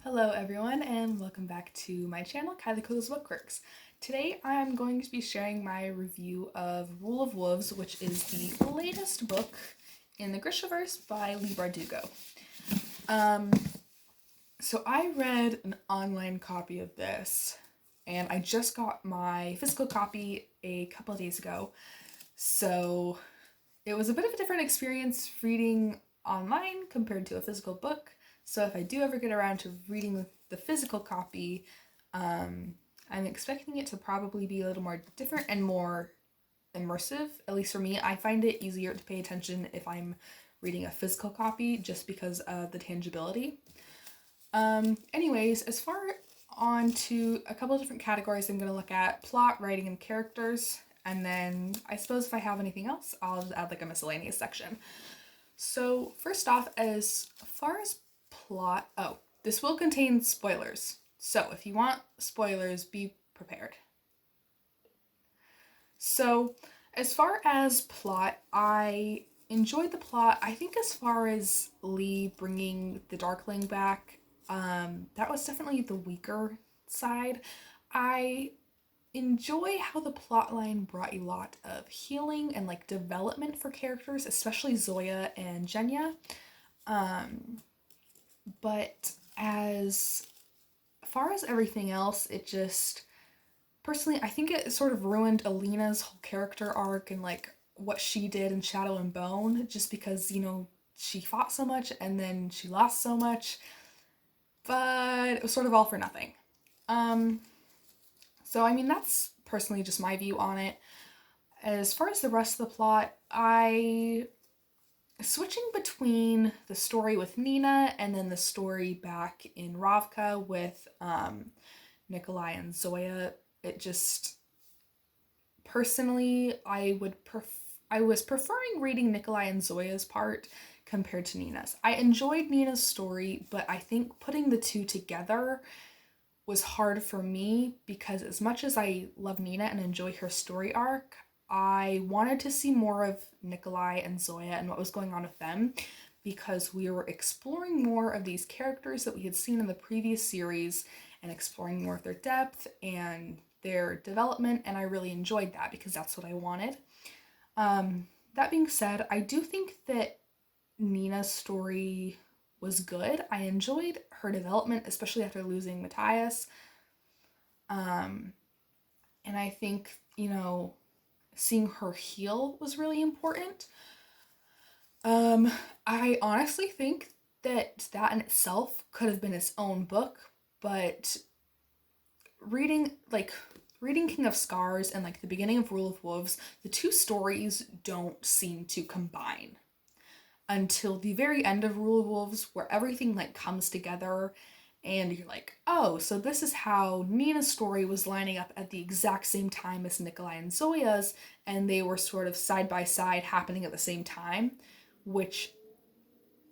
Hello everyone and welcome back to my channel, Kylie Cool's Bookworks. Today I'm going to be sharing my review of Rule of Wolves, which is the latest book in the Grishaverse by Leigh Bardugo. So I read an online copy of this and I just got my physical copy a couple of days ago. So it was a bit of a different experience reading online compared to a physical book. So if I do ever get around to reading the physical copy, I'm expecting it to probably be a little more different and more immersive. At least for me, I find it easier to pay attention if I'm reading a physical copy just because of the tangibility. Anyways, as far on to a couple of different categories, I'm going to look at plot, writing, and characters. And then I suppose if I have anything else, I'll just add like a miscellaneous section. So first off, as far as plot, this will contain spoilers. So if you want spoilers, be prepared. So as far as plot, I enjoyed the plot. I think as far as Leigh bringing the Darkling back, that was definitely the weaker side. I enjoy how the plotline brought a lot of healing and like development for characters, especially Zoya and Jenya. But as far as everything else, it just personally, I think it sort of ruined Alina's whole character arc and like what she did in Shadow and Bone, just because, she fought so much and then she lost so much, but it was sort of all for nothing. So I mean, that's personally just my view on it. As far as the rest of the plot, switching between the story with Nina and then the story back in Ravka with Nikolai and Zoya, it just personally I was preferring reading Nikolai and Zoya's part compared to Nina's. I enjoyed Nina's story, but I think putting the two together was hard for me because as much as I love Nina and enjoy her story arc, I wanted to see more of Nikolai and Zoya and what was going on with them because we were exploring more of these characters that we had seen in the previous series and exploring more of their depth and their development, and I really enjoyed that because that's what I wanted. That being said, I do think that Nina's story was good. I enjoyed her development, especially after losing Matthias. And I think, seeing her heal was really important. I honestly think that in itself could have been its own book, but reading King of Scars and like the beginning of Rule of Wolves, the two stories don't seem to combine until the very end of Rule of Wolves, where everything like comes together and you're like, oh, so this is how Nina's story was lining up at the exact same time as Nikolai and Zoya's, and they were sort of side by side happening at the same time, which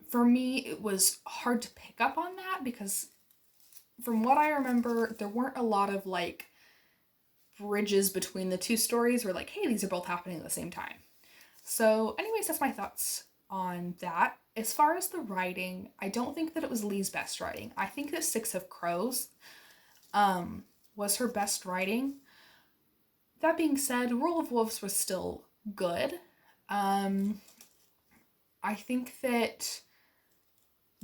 for me, it was hard to pick up on that because from what I remember, there weren't a lot of like bridges between the two stories where like, hey, these are both happening at the same time. So anyways, that's my thoughts on that. As far as the writing, I don't think that it was Leigh's best writing. I think that Six of Crows was her best writing. That being said, Rule of Wolves was still good. I think that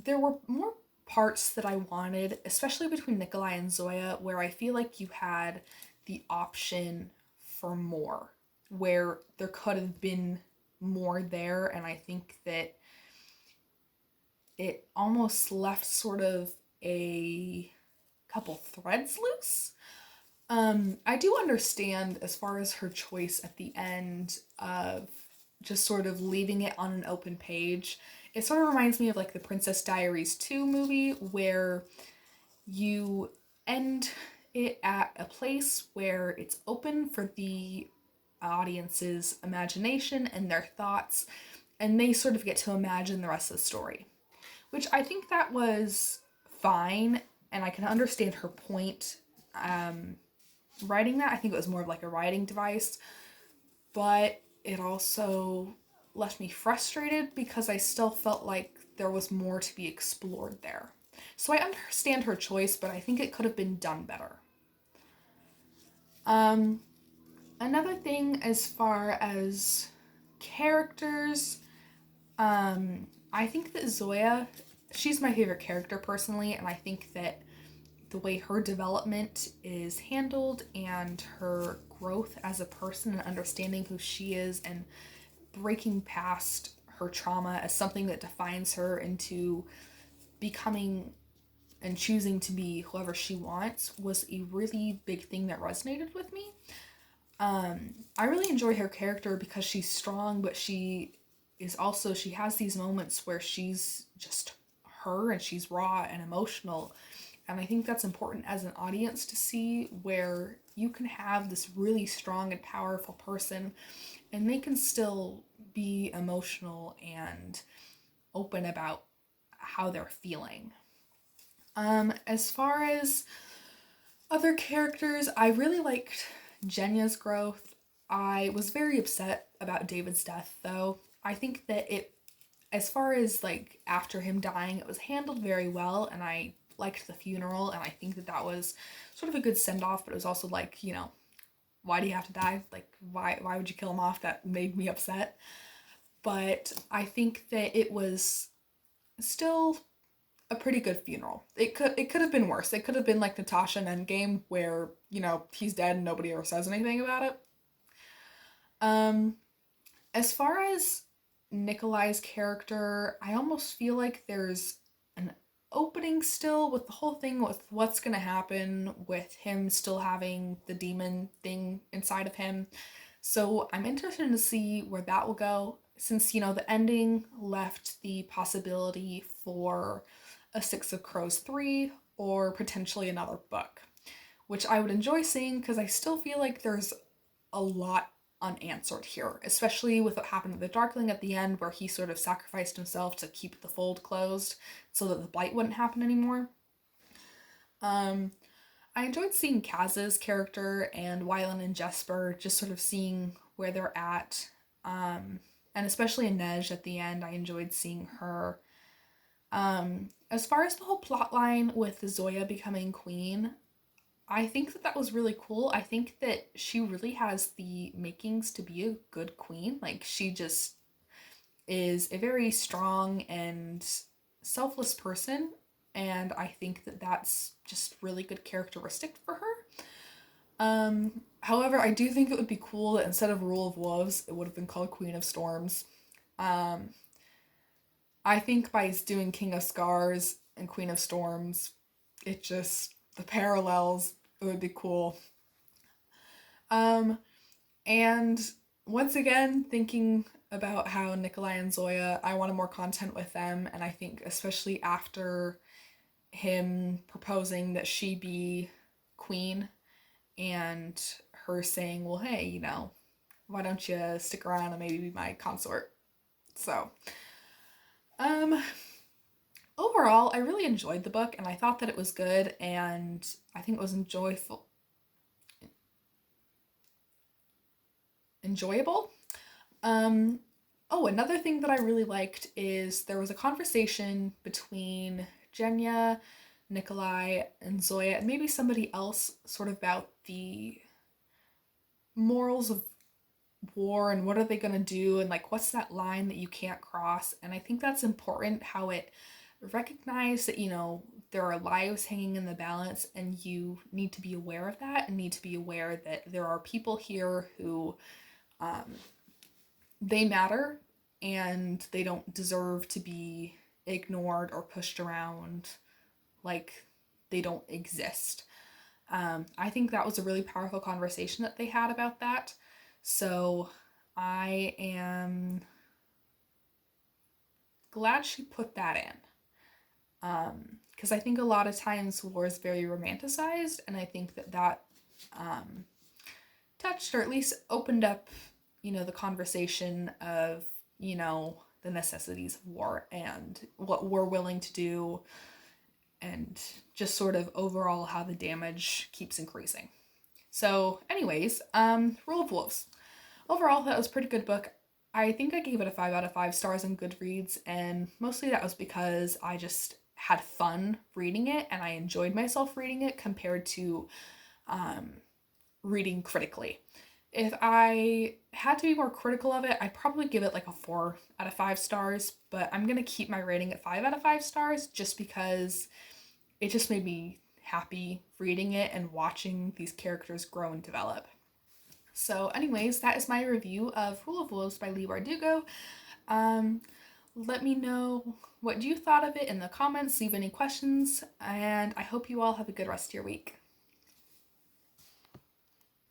there were more parts that I wanted, especially between Nikolai and Zoya, where I feel like you had the option for more, where there could have been more there, and I think that it almost left sort of a couple threads loose. I do understand as far as her choice at the end of just sort of leaving it on an open page. It sort of reminds me of like the Princess Diaries 2 movie where you end it at a place where it's open for the audience's imagination and their thoughts, and they sort of get to imagine the rest of the story, which I think that was fine, and I can understand her point writing that. I think it was more of like a writing device, but it also left me frustrated because I still felt like there was more to be explored there. So I understand her choice, but I think it could have been done better. Another thing as far as characters, I think that Zoya, she's my favorite character personally, and I think that the way her development is handled and her growth as a person and understanding who she is and breaking past her trauma as something that defines her into becoming and choosing to be whoever she wants was a really big thing that resonated with me. I really enjoy her character because she's strong, but she has these moments where she's just her and she's raw and emotional. And I think that's important as an audience to see, where you can have this really strong and powerful person and they can still be emotional and open about how they're feeling. As far as other characters, I really liked Jenya's growth. I was very upset about David's death, though. I think that as far as like after him dying, it was handled very well, and I liked the funeral, and I think that that was sort of a good send off, but it was also like, why do you have to die? Like, why would you kill him off? That made me upset. But I think that it was still a pretty good funeral. It could have been worse. It could have been like Natasha in Endgame, where he's dead and nobody ever says anything about it. As far as Nikolai's character, I almost feel like there's an opening still with the whole thing with what's gonna happen with him still having the demon thing inside of him. So I'm interested to see where that will go, since the ending left the possibility for a Six of Crows 3 or potentially another book, which I would enjoy seeing because I still feel like there's a lot unanswered here, especially with what happened to the Darkling at the end, where he sort of sacrificed himself to keep the fold closed so that the blight wouldn't happen anymore. I enjoyed seeing Kaz's character and Wylan and Jesper, just sort of seeing where they're at. And especially Inej at the end, I enjoyed seeing her. As far as the whole plot line with Zoya becoming queen, I think that was really cool. I think that she really has the makings to be a good queen. Like, she just is a very strong and selfless person, and I think that that's just really good characteristic for her. However, I do think it would be cool that instead of Rule of Wolves, it would have been called Queen of Storms. I think by doing King of Scars and Queen of Storms, the parallels, it would be cool. And once again, thinking about how Nikolai and Zoya, I wanted more content with them, and I think especially after him proposing that she be queen and her saying, well, hey, why don't you stick around and maybe be my consort? So, overall, I really enjoyed the book, and I thought that it was good, and I think it was enjoyable. Another thing that I really liked is there was a conversation between Jenya, Nikolai, and Zoya, and maybe somebody else, sort of about the morals of war and what are they going to do, and like what's that line that you can't cross. And I think that's important, how it recognized that there are lives hanging in the balance, and you need to be aware of that and need to be aware that there are people here who they matter and they don't deserve to be ignored or pushed around like they don't exist. I think that was a really powerful conversation that they had about that. So I am glad she put that in. Because I think a lot of times war is very romanticized, and I think that touched, or at least opened up, the conversation of, the necessities of war and what we're willing to do, and just sort of overall how the damage keeps increasing. So anyways, Rule of Wolves. Overall, that was a pretty good book. I think I gave it a 5 out of 5 stars on Goodreads, and mostly that was because I just had fun reading it and I enjoyed myself reading it compared to reading critically. If I had to be more critical of it, I'd probably give it like a 4 out of 5 stars, but I'm gonna keep my rating at 5 out of 5 stars just because it just made me happy reading it and watching these characters grow and develop. So, anyways, that is my review of Rule of Wolves by Leigh Bardugo. Let me know what you thought of it in the comments, leave any questions, and I hope you all have a good rest of your week.